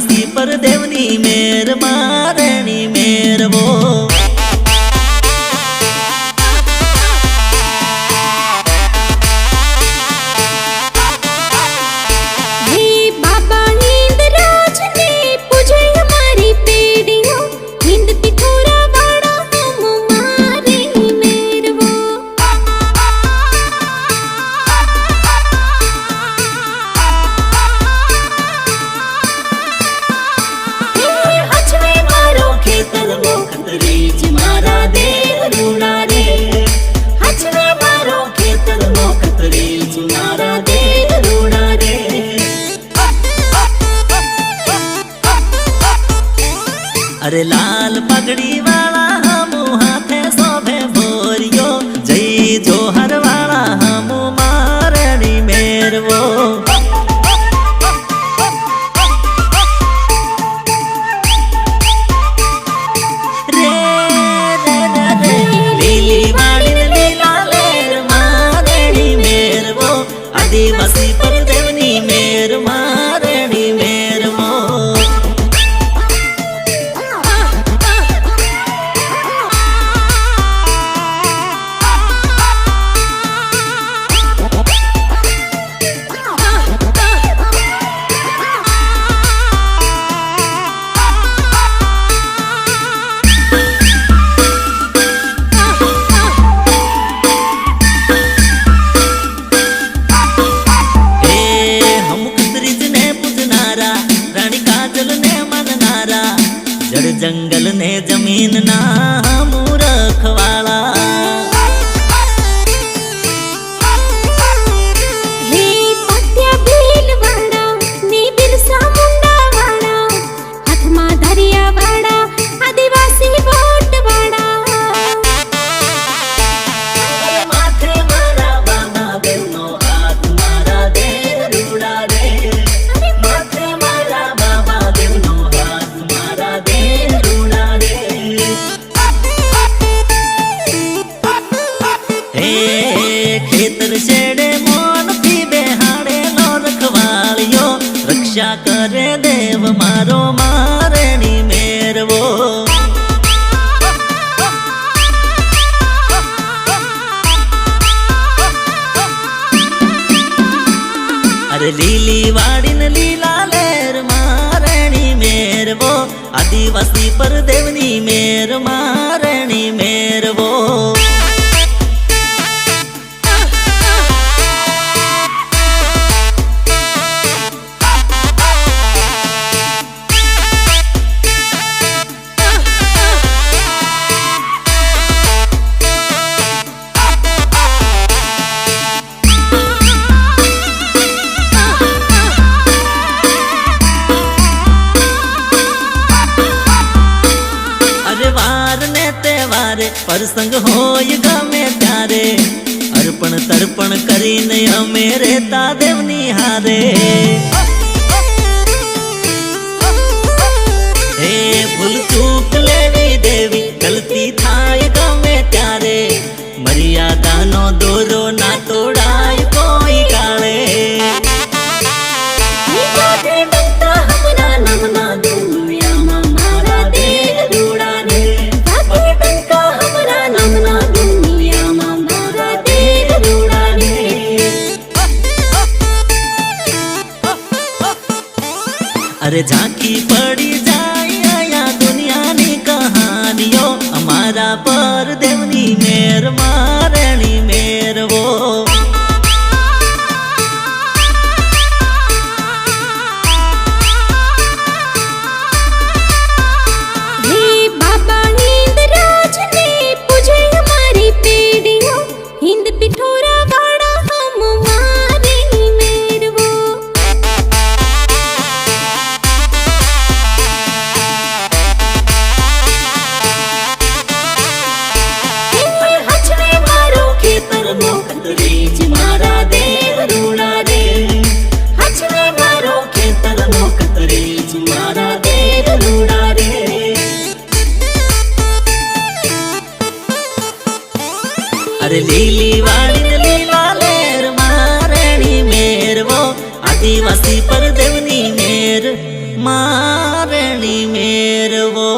आदिवासी पर देवनी मेर मारणी मेरवो। अरे लाल पगड़ी वाला हम हाथे सोभे बोरियो, जय जोहर वाला हम मारणी मेरवो। रे रे रे रे लीली वाली लीला लेर मारणी मेरवो, आदिवासी पर देवनी मेर मारणी मेरवो। जंगल ने जमीन ना हम रखवाला, हे पत्या भील वाड़ा ने बिरसा मुंडा वाड़ा, हाथ मा धरिया वाड़ा आदिवासी वोट वाड़ा। माथे मारा बाबा बेनो हाथ मारा दे रूड़ा दे, माथे मारा बाबा बेनो हाथ मारा दे। खेतर छेड़े मोन थी बेहाड़े लो रखवालियो, रक्षा करे देव मारो मारणी मेरवो। अरे लीली वाड़ी न लीला लेर मारणी मेरवो, आदिवासी पर देवनी मेर मारणी मेरवो। प्रसंग होय गमे त्यारे, अर्पण तर्पण करीने अमे रेता देवनी हारे। हे भूल चूक लेवी देवी गलती थाय गमे त्यारे, मर्यादा नो दोरो ना तोड़ाय कोई काले। अरे झांकी पड़ी जाए आया दुनिया नी कहानियों, हमारा पर देवनी मेर मारणी मेरवो। अरे लीली वाली लीला लेर मारणी मेरवो, आदिवासी पर देवनी मेर મારણી મેરવો